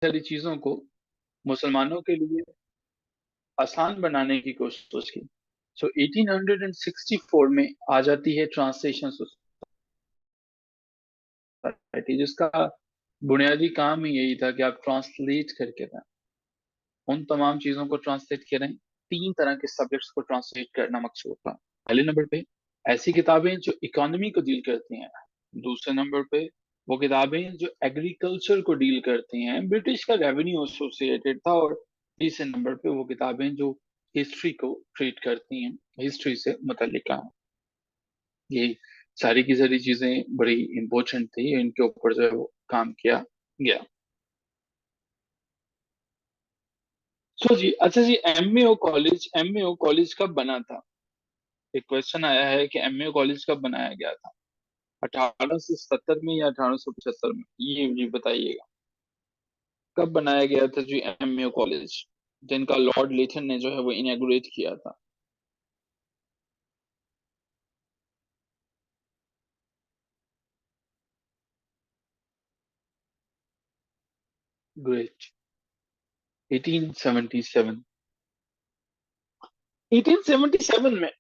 सारी चीजों को मुसलमानों के लिए आसान बनाने की कोशिश की। सो 1864 में आ जाती है ट्रांसलेशन सोसाइटी, जिसका बुनियादी काम ही यही था कि आप ट्रांसलेट करके दें, उन तमाम चीजों को ट्रांसलेट करें। तीन तरह के सब्जेक्ट्स को ट्रांसलेट करना मकसूद था। पहले नंबर पे ऐसी किताबें जो इकोनॉमी को डील करती हैं। दूसरे नंबर पे वो किताबें जो एग्रीकल्चर को डील करती हैं, ब्रिटिश का रेवेन्यू एसोसिएटेड था। और तीसरे नंबर पे वो किताबें जो हिस्ट्री को ट्रीट करती हैं, हिस्ट्री से मुतल्लिका हैं। ये सारी की सारी चीजें बड़ी इंपॉर्टेंट थी, इनके ऊपर जो है वो काम किया गया। सो जी, अच्छा जी, एमएओ कॉलेज कब बना था? एक क्वेश्चन आया है कि एमएओ कॉलेज कब बनाया गया था, 1870 में या 1875 में? ये बताइएगा, कब बनाया गया था जी एमएओ कॉलेज, जिनका लॉर्ड लेथन ने जो है वो इनॉग्रेट किया था? ग्रेट। 1877। 1877 में,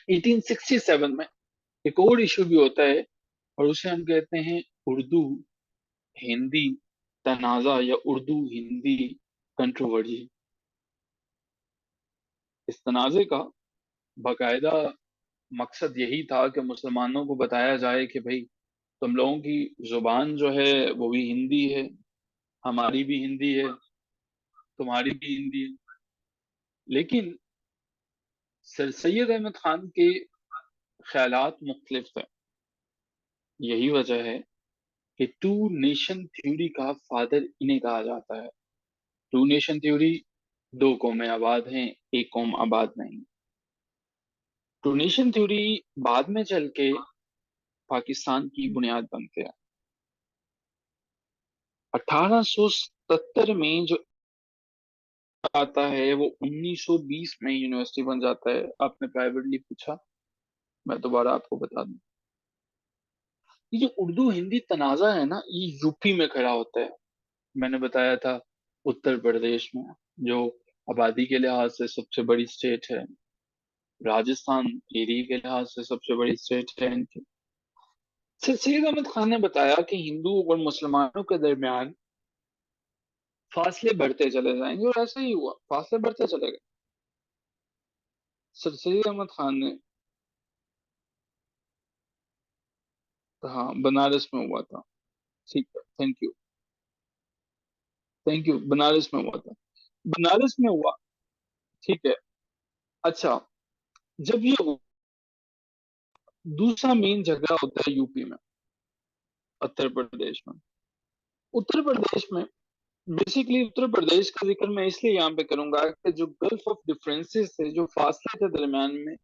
1867 में एक और इशू भी होता है, और उसे हम कहते हैं उर्दू हिंदी तनाजा या उर्दू हिंदी कंट्रोवर्जी। इस तनाजे का बाकायदा मकसद यही था कि मुसलमानों को बताया जाए कि भाई, तुम लोगों की जुबान जो है वो भी हिंदी है, हमारी भी हिंदी है, तुम्हारी भी हिंदी है। लेकिन सर सैयद अहमद खान के ख्यालात मुख्तलिफ थे। यही वजह है कि टू नेशन थ्योरी का फादर इन्हें कहा जाता है। टू नेशन थ्योरी, दो कौमें आबाद हैं, एक कौम आबाद नहीं। टू नेशन थ्योरी बाद में चल के पाकिस्तान की बुनियाद बनते हैं। 1877 में जो आता है वो 1920 में यूनिवर्सिटी बन जाता है। आपने प्राइवेटली पूछा, मैं दोबारा आपको बता दूं, ये जो उर्दू हिंदी तनाजा है ना, ये यूपी में खड़ा होता है। मैंने बताया था उत्तर प्रदेश में, जो आबादी के लिहाज से सबसे बड़ी स्टेट है, राजस्थान एरिया के लिहाज से सबसे बड़ी स्टेट है इनकी। सर सैयद अहमद खान ने बताया कि हिंदुओं और मुसलमानों के दरमियान फासले बढ़ते चले जाएंगे, और ऐसा ही हुआ, फासले बढ़ते चले गए। सर सैयद अहमद खान ने, हाँ, बनारस में हुआ था। ठीक है, thank you, thank you, Banaras में हुआ था, बनारस में हुआ। ठीक है। अच्छा, जब ये दूसरा मेन झगड़ा होता है यूपी में, उत्तर प्रदेश में। उत्तर प्रदेश में बेसिकली, उत्तर प्रदेश का जिक्र मैं इसलिए यहाँ पे करूंगा कि जो गल्फ ऑफ डिफरेंसेस थे, जो फासले थे दरमियान में,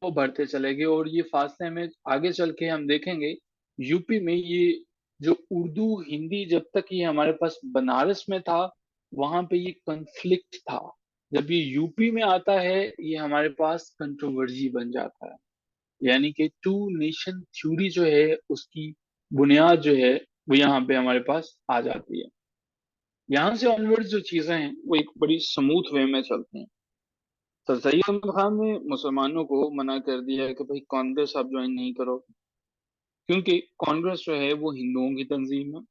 वो बढ़ते चले गए। और ये फासले में आगे चल के हम देखेंगे, यूपी में ये जो उर्दू हिंदी, जब तक ये हमारे पास बनारस में था, वहां पे ये कन्फ्लिक्ट था। जब ये यूपी में आता है, ये हमारे पास कंट्रोवर्जी बन जाता है। यानी कि टू नेशन थ्योरी जो है, उसकी बुनियाद जो है वो यहाँ पे हमारे पास आ जाती है। यहाँ से ऑनवर्ड्स जो चीजें हैं वो एक बड़ी स्मूथ वे में चलती हैं। सर सैयद अहमद खान ने मुसलमानों को मना कर दिया है कि भाई कांग्रेस आप ज्वाइन नहीं करो, क्योंकि कांग्रेस जो है वो हिंदुओं की तंजीम है।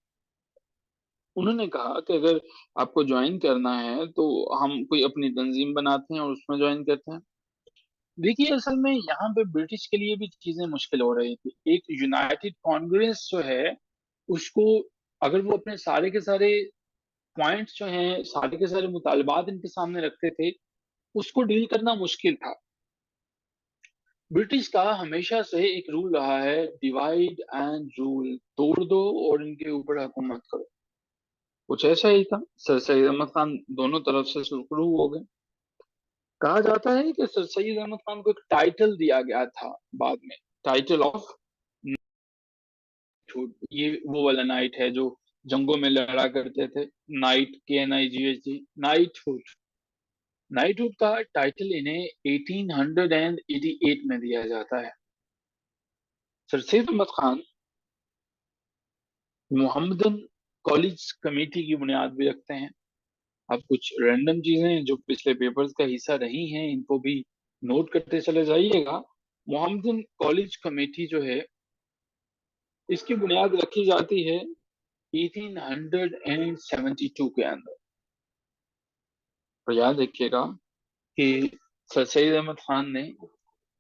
उन्होंने कहा कि अगर आपको ज्वाइन करना है तो हम कोई अपनी तंजीम बनाते हैं और उसमें ज्वाइन करते हैं। देखिए, असल में यहाँ पे ब्रिटिश के लिए भी चीजें मुश्किल हो रही थी। एक यूनाइटेड कांग्रेस जो है, उसको, अगर वो अपने सारे के सारे पॉइंट्स जो हैं, सारे के सारे मुतालबात इनके सामने रखते थे, उसको डील करना मुश्किल था। ब्रिटिश का हमेशा से एक रूल रहा है, डिवाइड एंड रूल, तोड़ दो और इनके ऊपर हुकूमत करो। कुछ ऐसा ही था। सर सैयद अहमद खान दोनों तरफ से शुरू हो गए। कहा जाता है कि सर सैयद अहमद खान को एक टाइटल दिया गया था बाद में, टाइटल ऑफ नाइटहुड। ये वो वाला नाइट है जो जंगों में लड़ा करते थे। Knight, KNIGHT, knighthood. नाइटहुड का टाइटल इन्हें 1888 में दिया जाता है। Sir Syed Ahmed Khan Mohammedan college committee की बुनियाद भी रखते हैं। अब कुछ रैंडम चीजें जो पिछले पेपर्स का हिस्सा रही हैं, इनको भी नोट करते चले जाइएगा। मोहम्मदन कॉलेज कमेटी जो है, इसकी बुनियाद रखी जाती है 1872 के अंदर। तो याद रखिएगा कि सर सैयद अहमद खान ने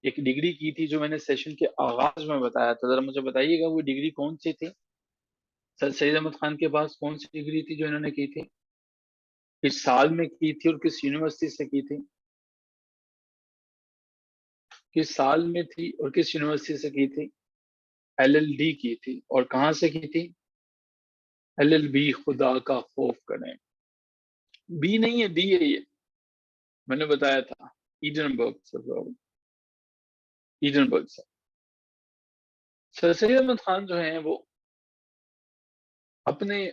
एक डिग्री की थी, जो मैंने सेशन के आगाज में बताया था। जरा मुझे बताइएगा वो डिग्री कौन सी थी? सर सैयद अहमद खान के पास कौन सी डिग्री थी जो इन्होंने की थी? किस साल में की थी और किस यूनिवर्सिटी से की थी? किस साल में थी और किस यूनिवर्सिटी से की थी? एलएलडी की थी। और कहाँ से की थी? एलएलबी, खुदा का खौफ करें। बी नहीं है, डी है ये, मैंने बताया था। ईडनबर्ग से, ईडनबर्ग से। सर सैयद अहमद खान जो है वो अपने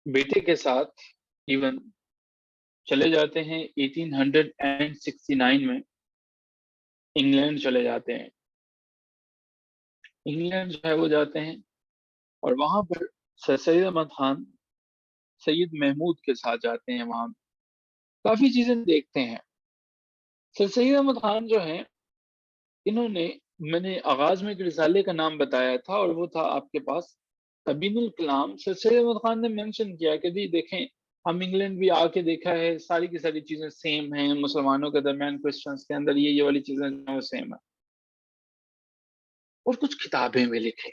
बेटे के साथ इवन चले जाते हैं 1869 में, इंग्लैंड चले जाते हैं। इंग्लैंड जो है वो जाते हैं और वहां पर सर सैयद अहमद खान सैयद महमूद के साथ जाते हैं। वहां काफी चीजें देखते हैं। सर सैयद अहमद खान जो है, इन्होंने, मैंने आगाज में एक रिसाले का नाम बताया था और वो था आपके पास तबीनुल कलाम। सर सैयद अहमद खान ने मेंशन किया कि जी देखें, हम इंग्लैंड भी आके देखा है, सारी की सारी चीजें सेम हैं, मुसलमानों के दरमियान क्रिश्चियंस के अंदर ये वाली चीजें जो हैं वो सेम है। और कुछ किताबें भी लिखी,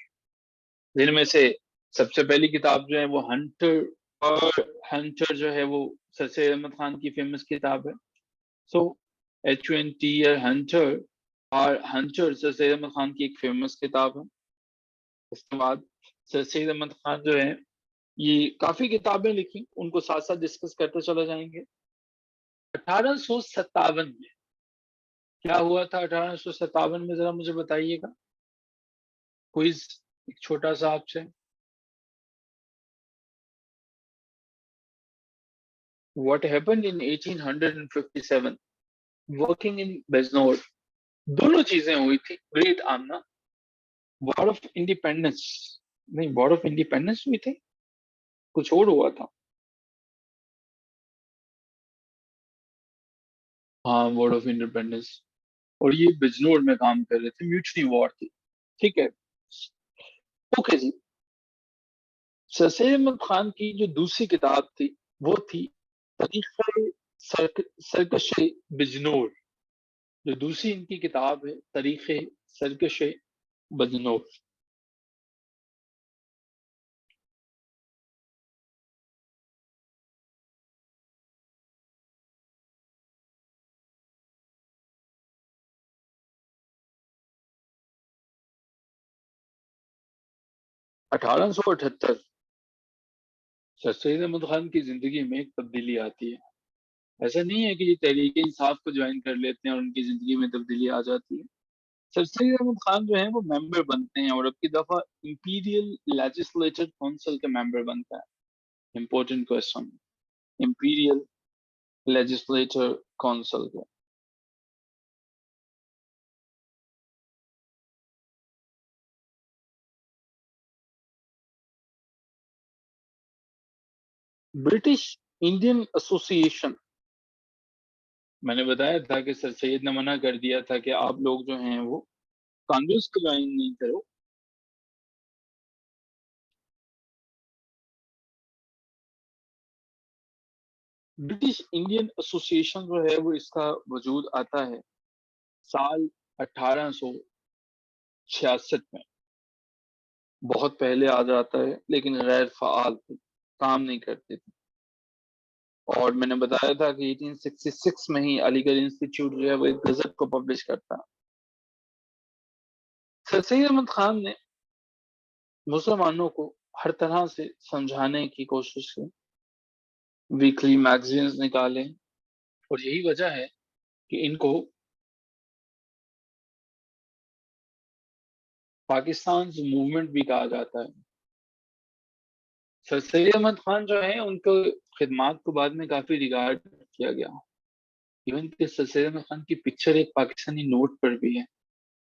जिनमें से सबसे पहली किताब जो है वो हंटर, और हंटर जो है वो सर सैयद अहमद खान की फेमस किताब है। सो HUNTER, हंटर, और हंटर सर सैयद अहमद खान की एक फेमस किताब है। उसके बाद सर सैयद अहमद खान जो है, ये काफी किताबें लिखी, उनको साथ साथ डिस्कस करते चले जाएंगे। 1857 में क्या हुआ था? 1857 में जरा मुझे बताइएगा, क्विज, एक छोटा सा आपसे। What happened in 1857? Working in Bijnor, दोनों चीजें हुई थी। ग्रेट आमना, वॉर ऑफ इंडिपेंडेंस, नहीं वॉर ऑफ इंडिपेंडेंस हुई थी, कुछ और हुआ था। हाँ, वॉर ऑफ इंडिपेंडेंस। और ये बिजनौर में काम कर रहे थे, म्यूचुअली वॉर थी। ठीक है, ओके जी। सर सैयद अहमद खान की जो दूसरी किताब थी वो थी तरीक़े सरकश बिजनौर। जो दूसरी इनकी किताब है, तरीक़े सरकश बिजनौर। 1878 सर सैयद अहमद खान की जिंदगी में एक तब्दीली आती है। ऐसा नहीं है कि ये तहरीक इंसाफ को ज्वाइन कर लेते हैं और उनकी जिंदगी में तब्दीली आ जाती है। सर सैयद अहमद खान जो है वो मेंबर बनते हैं और अब की दफा इंपीरियल लेजिस्लेटिव काउंसिल के मेंबर बनता है। Important question, imperial legislative council के। ब्रिटिश इंडियन एसोसिएशन, मैंने बताया था कि सर सैयद ने मना कर दिया था कि आप लोग जो हैं वो कांग्रेस को ज्वाइन नहीं करो। ब्रिटिश इंडियन एसोसिएशन जो है वो, इसका वजूद आता है साल 1866 में। बहुत पहले आ जाता है, लेकिन गैर फाल थी, काम नहीं करती थी। और मैंने बताया था कि 1866 में ही अलीगढ़ इंस्टीट्यूट जो है वो एक गजट को पब्लिश करता है। सर सैयद अहमद खान ने मुसलमानों को हर तरह से समझाने की कोशिश की, वीकली मैगजीन्स निकाले। और यही वजह है कि इनको पाकिस्तान मूवमेंट भी कहा जाता है। सर सैयद अहमद खान जो है, उनको खिदमात को बाद में काफी रिगार्ड किया गया। इवन कि सर सैयद अहमद खान की पिक्चर एक पाकिस्तानी नोट पर भी है।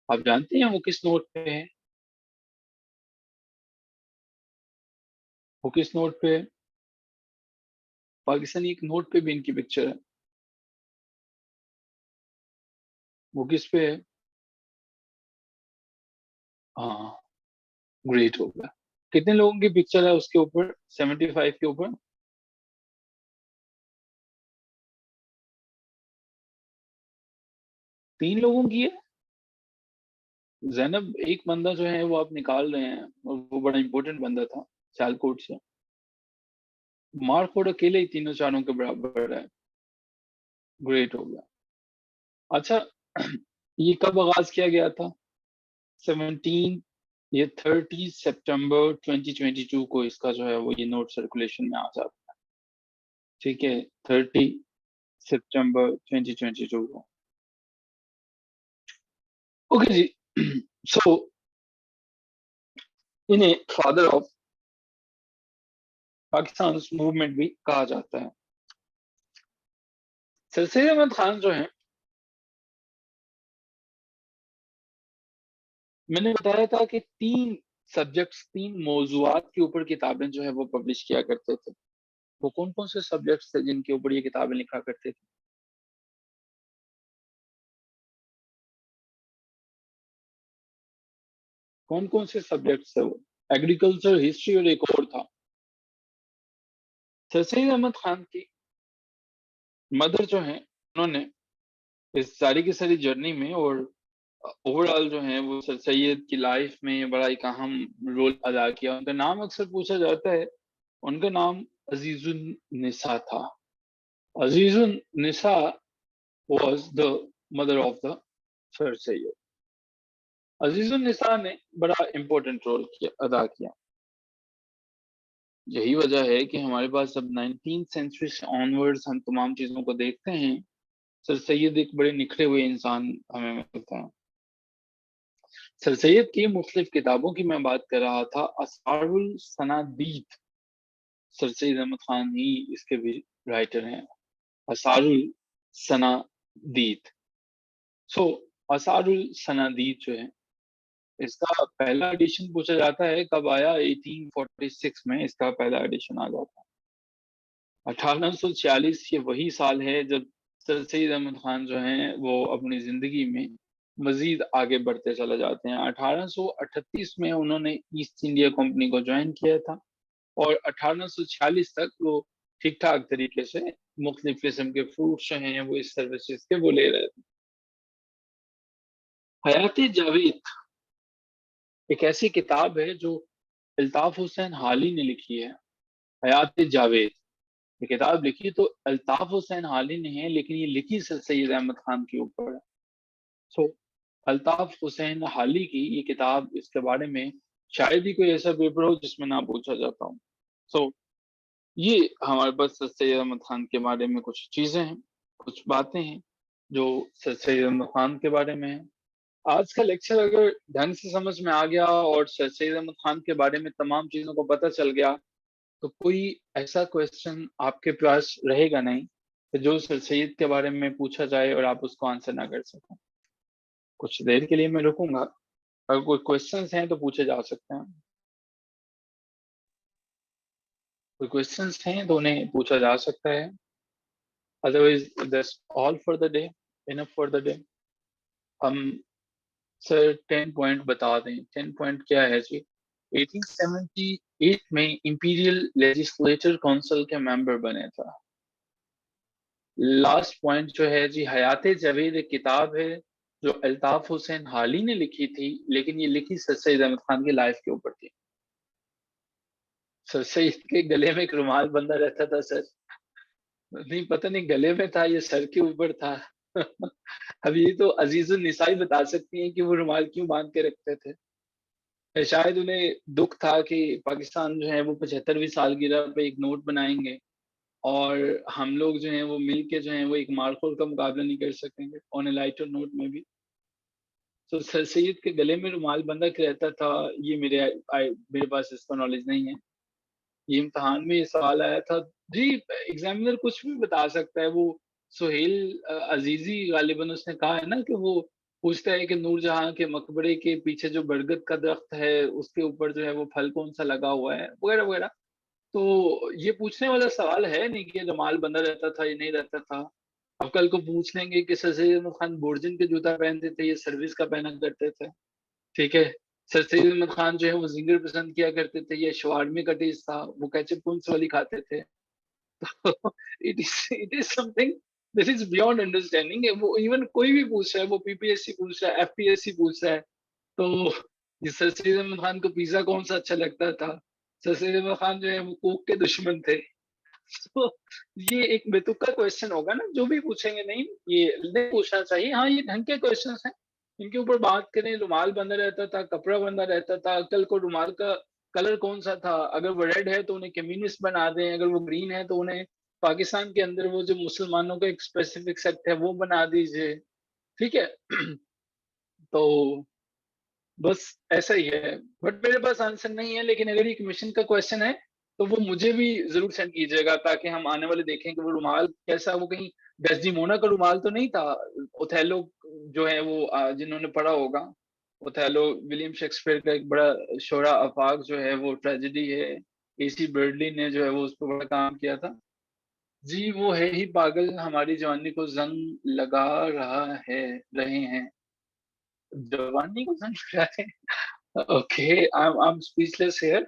आप जानते हैं वो किस नोट पे है? वो किस नोट पे है? पाकिस्तानी एक नोट पे भी इनकी पिक्चर है। वो किस पे है? हाँ, ग्रेट हो गया। कितने लोगों की पिक्चर है उसके ऊपर, 75 के ऊपर? 3 लोगों की है। जैनब एक बंदा जो है वो आप निकाल रहे हैं, और वो बड़ा इंपॉर्टेंट बंदा था सियालकोट से। मार्कोड अकेले ही तीनों चारों के बराबर है। ग्रेट हो गया। अच्छा, ये कब आगाज किया गया था? 17 ये 30 सितंबर 2022 को इसका जो है वो ये नोट सर्कुलेशन में आ जाता है। ठीक है, 30 सितंबर 2022 को। ओके जी। सो इन्हें फादर ऑफ पाकिस्तान मूवमेंट भी कहा जाता है। सर सैयद अहमद खान जो है, मैंने बताया था कि 3 सब्जेक्ट्स, 3 मौजुआत के ऊपर किताबें जो है वो पब्लिश किया करते थे। वो कौन कौन से सब्जेक्ट्स थे जिनके ऊपर ये किताबें लिखा करते थे? कौन कौन से सब्जेक्ट्स थे वो? एग्रीकल्चर, हिस्ट्री और एक और था। सर सैयद अहमद खान की मदर जो है, उन्होंने इस सारी की सारी जर्नी में और ओवरऑल जो है वो सर सैयद की लाइफ में बड़ा एक अहम रोल अदा किया। उनका नाम अक्सर पूछा जाता है। उनका नाम अजीजुन निसा था। Azizun Nisa was the mother of the sir Syed. Azizun Nisa ने बड़ा इंपॉर्टेंट रोल अदा किया। यही वजह है कि हमारे पास अब 19th सेंचुरी से ऑनवर्ड्स हम तमाम चीजों को देखते हैं। सर सैयद एक बड़े निखरे हुए इंसान हमें मिलते हैं। सर सैयद की मुख्तलिफ किताबों की मैं बात कर रहा था। असारुल सनादीद, सर सैयद अहमद खान ही इसके भी राइटर हैं। असारुल सनादीद। सो असारुल सनादीद जो है, इसका पहला एडिशन पूछा जाता है कब आया। 1846 में इसका पहला एडिशन आ जाता है। 1846 ये वही साल है जब सर सैयद अहमद खान जो हैं वो अपनी जिंदगी में मजीद आगे बढ़ते चले जाते हैं। 1838 में उन्होंने ईस्ट इंडिया कंपनी को ज्वाइन किया था, और 1846 तक वो ठीक ठाक तरीके से मुख्तलिफ किस्म के फ्रूट्स जो हैं वो इस सर्विसेज के वो ले रहे थे। हयात जावेद एक ऐसी किताब है जो अल्ताफ हुसैन हाली ने लिखी है। हयात जावेद, ये किताब लिखी तो अल्ताफ हुसैन हाली ने है, लेकिन ये लिखी सर सैयद अहमद खान के ऊपर है। सो अल्ताफ हुसैन हाली की ये किताब, इसके बारे में शायद ही कोई ऐसा पेपर हो जिसमें ना पूछा जाता हो। सो ये हमारे पास सर सैयद अहमद खान के बारे में कुछ चीजें हैं, कुछ बातें हैं जो सर सैयद अहमद खान के बारे में है। आज का लेक्चर अगर ढंग से समझ में आ गया और सर सैयद अहमद खान के बारे में तमाम चीजों को पता चल गया, तो कोई ऐसा क्वेश्चन आपके पास रहेगा नहीं कि जो सर सैयद के बारे में पूछा जाए और आप उसको आंसर ना कर सकें। कुछ देर के लिए मैं रुकूंगा, अगर कोई क्वेश्चंस हैं तो पूछे जा सकते हैं। कोई क्वेश्चंस हैं तो उन्हें पूछा जा सकता है। Otherwise that's all for the day, enough for the day. हम सर 10 पॉइंट बता दें। 10 पॉइंट क्या है जी? 1878 में इंपीरियल लेजिस्लेचर काउंसिल के मेंबर बने था। लास्ट पॉइंट जो है जी, हयात जावेद एक किताब है जो अल्ताफ हुसैन हाली ने लिखी थी, लेकिन ये लिखी सर सैयद अहमद खान की लाइफ के ऊपर थी। सर सैयद के गले में एक रुमाल बंधा रहता था सर। नहीं, पता नहीं गले में था या सर के ऊपर था। अब ये तो अजीजुल निसाई बता सकती हैं कि वो रुमाल क्यों बांध के रखते थे। शायद उन्हें दुख था कि पाकिस्तान जो है वो 75वीं सालगिरह पे एक नोट बनाएंगे, और हम लोग जो हैं वो मिल के जो है वो एक मार्कोल का मुकाबला नहीं कर सकेंगे ऑन ए लाइटर नोट में भी। तो सर सैयद के गले में रुमाल बंधा के रहता था। ये मेरे पास इसका नॉलेज नहीं है। ये इम्तिहान में ये सवाल आया था जी। एग्जामिनर कुछ भी बता सकता है। वो सुहेल अजीजी गालिबन उसने कहा है ना कि वो पूछता है कि नूरजहां के मकबरे के पीछे जो बरगद का दरख्त है उसके ऊपर जो है वो फल कौन सा लगा हुआ है, वगैरह वगैरह। तो ये पूछने वाला सवाल है नहीं कि रुमाल बंधा रहता था या नहीं रहता था। अब कल को पूछ लेंगे कि सर सैयद अहमद खान बोर्जन के जूता पहनते थे या सर्विस का पहना करते थे, ठीक है? सर सैयद अहमद खान जो है वो ज़िंगर पसंद किया करते थे या शवारमे का टेस्ट था, वो केचप कौन-सी वाली खाते थे। It is something this is beyond understanding है। वो इवन कोई भी पूछ रहा है, वो पीपीएससी पूछ रहा है, एफपीएससी पूछ रहा है, तो ये सर सैयद अहमद खान को पिज़्ज़ा कौन-सा अच्छा लगता था? सर सैयद अहमद खान जो है वो कोक के दुश्मन थे। तो ये एक बेतुका क्वेश्चन होगा ना, जो भी पूछेंगे नहीं, ये नहीं पूछना चाहिए। हाँ, ये ढंग के क्वेश्चन्स हैं, इनके ऊपर बात करें, रुमाल बंधा रहता था, कपड़ा बंधा रहता था, कल को रुमाल का कलर कौन-सा था? अगर वो रेड है तो उन्हें कम्युनिस्ट बना दें, अगर वो ग्रीन है तो उन्हें पाकिस्तान के अंदर वो जो मुसलमानों का एक स्पेसिफिक सेक्ट है, वो बना दीजिए, ठीक है? तो बस ऐसा ही है, बट मेरे पास आंसर नहीं है, लेकिन अगर ये मिशन का क्वेश्चन है, तो वो मुझे भी ज़रूर सेंड कीजिएगा ताकि हम आने वाले देखें कि वो रुमाल कैसा, वो कहीं डेस्डिमोना का रुमाल तो नहीं था? ओथेलो जो है वो जिन्होंने पढ़ा होगा, ओथेलो विलियम शेक्सपियर का एक बड़ा शोरा आफाक जो है वो ट्रेजेडी है, एसी बर्डली ने जो है वो उस पे बड़ा काम किया था। जी, वो है ही पागल हमारी जवानी को ज़ंग लगा रहा है रहे हैं, जवानी को ज़ंग लगा रहे हैं। Okay, I am speechless here.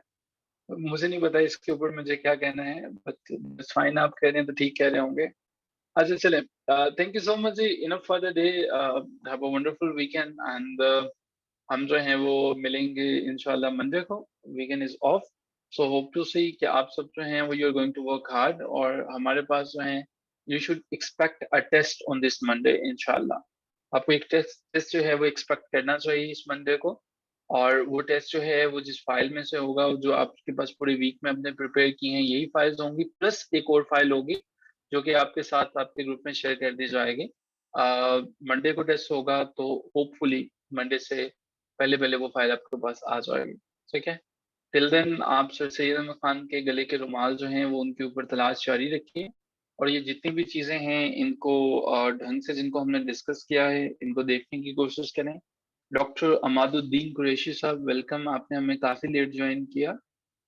मुझे नहीं पता इसके ऊपर मुझे क्या कहना है, बट दैट्स फाइन, आप कह रहे हैं तो ठीक कह रहे होंगे। अच्छा चलें, थैंक यू सो मच जी, enough for the day, have a wonderful weekend and हम जो हैं वो मिलेंगे इंशाल्लाह मंडे को, weekend is off, so hope to see कि आप सब जो हैं वो you are going to work hard, और हमारे पास जो है you should expect a test on this Monday इंशाल्लाह। आपको एक टेस्ट टेस्ट जो है वो एक्सपेक्ट करना चाहिए इस मंडे को, और वो टेस्ट जो है वो जिस फाइल में से होगा, जो आपके पास पूरे वीक में आपने प्रिपेयर की हैं यही फाइल्स होंगी, प्लस एक और फाइल होगी जो कि आपके साथ आपके ग्रुप में शेयर कर दी जाएगी। मंडे को टेस्ट होगा तो होपफुली मंडे से पहले-पहले वो फाइल आपके पास आ जाएगी, ठीक है? टिल देन आप सर सैयद अहमद खान के गले के रुमाल जो हैं वो उनके ऊपर तलाश जारी रखिए, और ये जितनी भी चीज़ें हैं इनको ढंग से जिनको हमने डिस्कस किया है, इनको देखने की कोशिश करें। डॉक्टर अमादुद्दीन कुरैशी साहब, वेलकम, आपने हमें काफ़ी लेट जॉइन किया,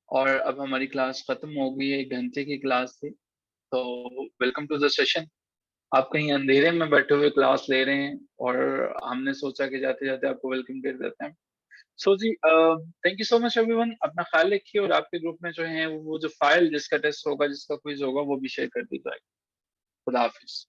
और अब हमारी क्लास खत्म हो गई है, 1 घंटे की क्लास थी, तो वेलकम टू द सेशन। आप कहीं अंधेरे में बैठे हुए क्लास ले रहे हैं, और हमने सोचा कि जाते-जाते आपको वेलकम कर देते हैं। सो जी, thank you so much everyone, अपना ख्याल रखिए, और आपके ग्रुप में जो है वो जो फाइल जिसका टेस्ट होगा, जिसका क्विज़ होगा, वो भी शेयर कर दी जाएगी। खुदा हाफ़िज़।